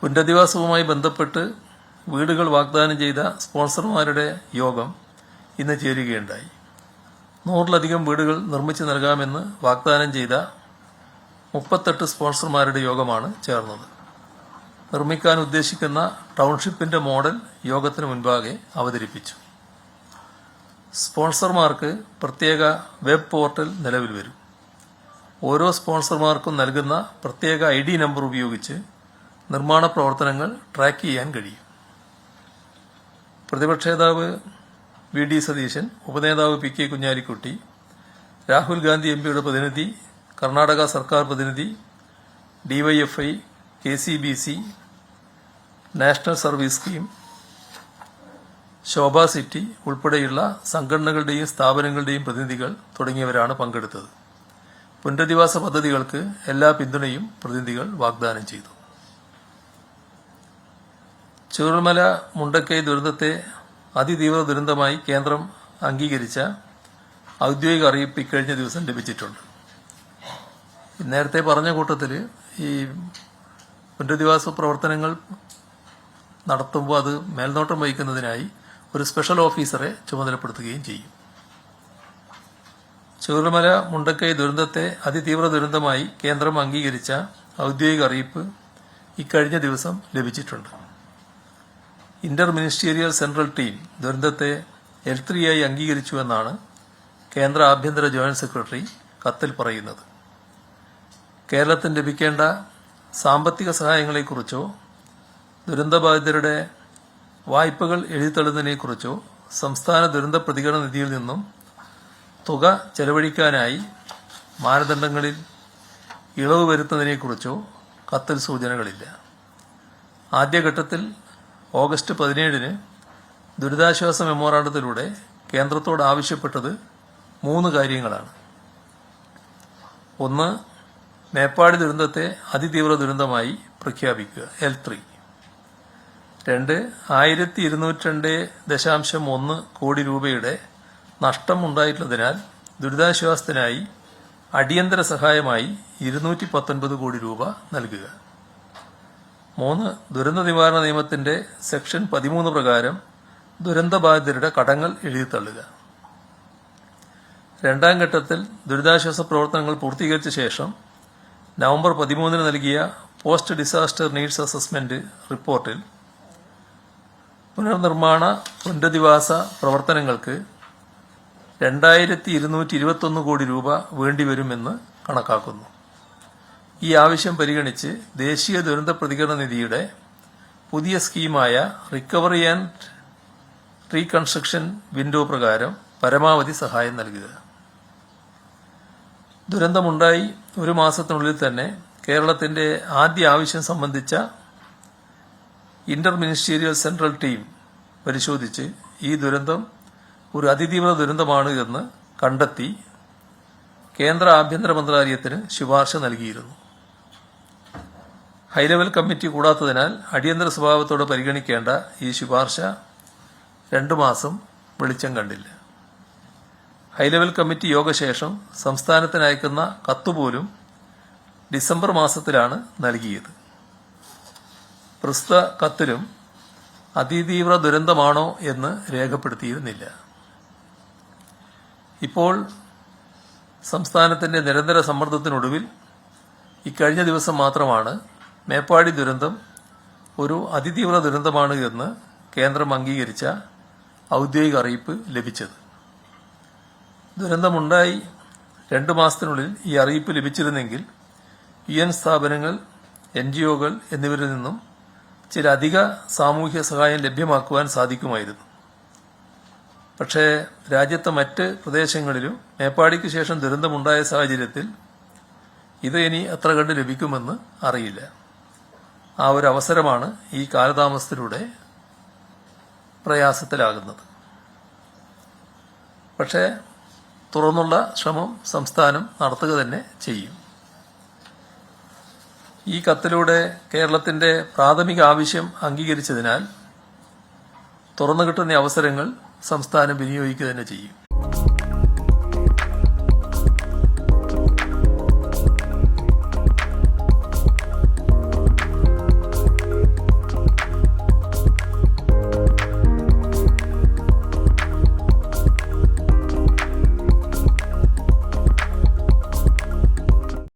പുനരധിവാസവുമായി ബന്ധപ്പെട്ട് വീടുകൾ വാഗ്ദാനം ചെയ്ത സ്പോൺസർമാരുടെ യോഗം ഇന്ന് ചേരുകയുണ്ടായി. 100-ലധികം വീടുകൾ നിർമ്മിച്ചു നൽകാമെന്ന് വാഗ്ദാനം ചെയ്ത 38 സ്പോൺസർമാരുടെ യോഗമാണ് ചേർന്നത്. നിർമ്മിക്കാൻ ഉദ്ദേശിക്കുന്ന ടൗൺഷിപ്പിന്റെ മോഡൽ യോഗത്തിന് മുൻപാകെ അവതരിപ്പിച്ചു. സ്പോൺസർമാർക്ക് പ്രത്യേക വെബ് പോർട്ടൽ നിലവിൽ വരും. ഓരോ സ്പോൺസർമാർക്കും നൽകുന്ന പ്രത്യേക ID നമ്പർ ഉപയോഗിച്ച് നിർമ്മാണ പ്രവർത്തനങ്ങൾ ട്രാക്ക് ചെയ്യാൻ കഴിയും. പ്രതിപക്ഷ നേതാവ് VD സതീശൻ, ഉപനേതാവ് PK കുഞ്ഞാലിക്കുട്ടി, രാഹുൽ ഗാന്ധി MPയുടെ പ്രതിനിധി, കർണാടക സർക്കാർ പ്രതിനിധി, DYFI, KCBC, national service scheme, Sobha city ഉൾപ്പെടെയുള്ള സംഘടനകളുടെയും സ്ഥാപനങ്ങളുടെയും പ്രതിനിധികൾ തുടങ്ങിയവരാണ് പങ്കെടുത്തത്. പുനരധിവാസ പദ്ധതികൾക്ക് എല്ലാ പിന്തുണയും പ്രതിനിധികൾ വാഗ്ദാനം ചെയ്തു. ചൂരൽമല മുണ്ടക്കൈ ദുരന്തത്തെ അതിതീവ്ര ദുരന്തമായി കേന്ദ്രം അംഗീകരിച്ച ഔദ്യോഗിക അറിയിപ്പ് ഇക്കഴിഞ്ഞ ദിവസം ലഭിച്ചിട്ടുണ്ട്. നേരത്തെ പറഞ്ഞ കൂട്ടത്തിൽ ഈ പുനരധിവാസ പ്രവർത്തനങ്ങൾ നടത്തുമ്പോൾ അത് മേൽനോട്ടം വഹിക്കുന്നതിനായി ഒരു സ്പെഷ്യൽ ഓഫീസറെ ചുമതലപ്പെടുത്തുകയും ചെയ്യും. ചൂരൽമല മുണ്ടക്കൈ ദുരന്തത്തെ അതിതീവ്ര ദുരന്തമായി കേന്ദ്രം അംഗീകരിച്ച ഔദ്യോഗിക അറിയിപ്പ് ഇക്കഴിഞ്ഞ ദിവസം ലഭിച്ചിട്ടുണ്ട്. ഇന്റർ മിനിസ്റ്റീരിയൽ സെൻട്രൽ ടീം ദുരന്തത്തെ L3 ആയി അംഗീകരിച്ചുവെന്നാണ് കേന്ദ്ര ആഭ്യന്തര ജോയിന്റ് സെക്രട്ടറി കത്തിൽ പറയുന്നത്. കേരളത്തിന് ലഭിക്കേണ്ട സാമ്പത്തിക സഹായങ്ങളെക്കുറിച്ചോ ദുരന്തബാധിതരുടെ വായ്പകൾ എഴുതിത്തള്ളുന്നതിനെക്കുറിച്ചോ സംസ്ഥാന ദുരന്ത പ്രതികരണ നിധിയിൽ നിന്നും തുക ചെലവഴിക്കാനായി മാനദണ്ഡങ്ങളിൽ ഇളവ് വരുത്തുന്നതിനെക്കുറിച്ചോ കത്തിൽ സൂചനകളില്ല. ആദ്യഘട്ടത്തിൽ ഓഗസ്റ്റ് 17-ന് ദുരിതാശ്വാസ മെമ്മോറാണ്ടത്തിലൂടെ കേന്ദ്രത്തോട് ആവശ്യപ്പെട്ടത് 3 കാര്യങ്ങളാണ്. 1. മേപ്പാടി ദുരന്തത്തെ അതിതീവ്ര ദുരന്തമായി പ്രഖ്യാപിക്കുക, L3. 2. 1202.1 കോടി രൂപയുടെ നഷ്ടം ഉണ്ടായിട്ടുള്ളതിനാൽ ദുരിതാശ്വാസത്തിനായി അടിയന്തര സഹായമായി 219 കോടി രൂപ നൽകുക. 3. ദുരന്ത നിവാരണ നിയമത്തിന്റെ സെക്ഷൻ 13 പ്രകാരം ദുരന്തബാധിതരുടെ കടങ്ങൾ എഴുതിത്തള്ളുക. 2ാം ഘട്ടത്തിൽ ദുരിതാശ്വാസ പ്രവർത്തനങ്ങൾ പൂർത്തീകരിച്ച ശേഷം നവംബർ 13-ന് നൽകിയ പോസ്റ്റ് ഡിസാസ്റ്റർ നീഡ്സ് അസസ്മെന്റ് റിപ്പോർട്ടിൽ പുനരധിവാസ പ്രവർത്തനങ്ങൾക്ക് 2221 കോടി രൂപ വേണ്ടിവരുമെന്ന് കണക്കാക്കുന്നു. ഈ ആവശ്യം പരിഗണിച്ച് ദേശീയ ദുരന്ത പ്രതികരണ നിധിയുടെ പുതിയ സ്കീമായ റിക്കവറി ആൻഡ് റീകൺസ്ട്രക്ഷൻ വിൻഡോ പ്രകാരം പരമാവധി സഹായം നൽകുക. ദുരന്തമുണ്ടായി 1 മാസത്തിനുള്ളിൽ തന്നെ കേരളത്തിന്റെ ആദ്യ ആവശ്യം സംബന്ധിച്ച ഇന്റർ മിനിസ്റ്റീരിയൽ സെൻട്രൽ ടീം പരിശോധിച്ച് ഈ ദുരന്തം ഒരു അതിതീവ്ര ദുരന്തമാണ് എന്ന് കണ്ടെത്തി കേന്ദ്ര ആഭ്യന്തര മന്ത്രാലയത്തിന് ശുപാർശ നൽകിയിരുന്നു. ഹൈലെവൽ കമ്മിറ്റി കൂടാത്തതിനാൽ അടിയന്തര സ്വഭാവത്തോടെ പരിഗണിക്കേണ്ട ഈ ശുപാർശ 2 മാസം വെളിച്ചം കണ്ടില്ല. ഹൈലെവൽ കമ്മിറ്റി യോഗശേഷം സംസ്ഥാനത്തിന് അയക്കുന്ന കത്തുപോലും ഡിസംബർ മാസത്തിലാണ് നൽകിയത്. പ്രസ്തുത കത്തിലും അതിതീവ്ര ദുരന്തമാണോ എന്ന് രേഖപ്പെടുത്തിയിരുന്നില്ല. ഇപ്പോൾ സംസ്ഥാനത്തിന്റെ നിരന്തര സമ്മർദ്ദത്തിനൊടുവിൽ ഇക്കഴിഞ്ഞ ദിവസം മാത്രമാണ് മേപ്പാടി ദുരന്തം ഒരു അതിതീവ്ര ദുരന്തമാണ് എന്ന് കേന്ദ്രം അംഗീകരിച്ച ഔദ്യോഗിക അറിയിപ്പ് ലഭിച്ചത്. ദുരന്തമുണ്ടായി 2 മാസത്തിനുള്ളിൽ ഈ അറിയിപ്പ് ലഭിച്ചിരുന്നെങ്കിൽ UN സ്ഥാപനങ്ങൾ, NGOകൾ എന്നിവരിൽ നിന്നും ചില അധിക സാമൂഹ്യ സഹായം ലഭ്യമാക്കുവാൻ സാധിക്കുമായിരുന്നു. പക്ഷേ രാജ്യത്തെ മറ്റ് പ്രദേശങ്ങളിലും മേപ്പാടിക്ക് ശേഷം ദുരന്തമുണ്ടായ സാഹചര്യത്തിൽ ഇത് ഇനി എത്ര കണ്ട് ലഭിക്കുമെന്ന് അറിയില്ല. ആ ഒരു അവസരമാണ് ഈ കാലതാമസത്തിലൂടെ പ്രയാസത്തിലാകുന്നത്. പക്ഷേ തുറന്നുള്ള ശ്രമം സംസ്ഥാനം നടത്തുക തന്നെ ചെയ്യും. ഈ കത്തിലൂടെ കേരളത്തിന്റെ പ്രാഥമിക ആവശ്യം അംഗീകരിച്ചതിനാൽ തുറന്നു കിട്ടുന്ന അവസരങ്ങൾ സംസ്ഥാനം വിനിയോഗിക്കുക തന്നെ ചെയ്യും.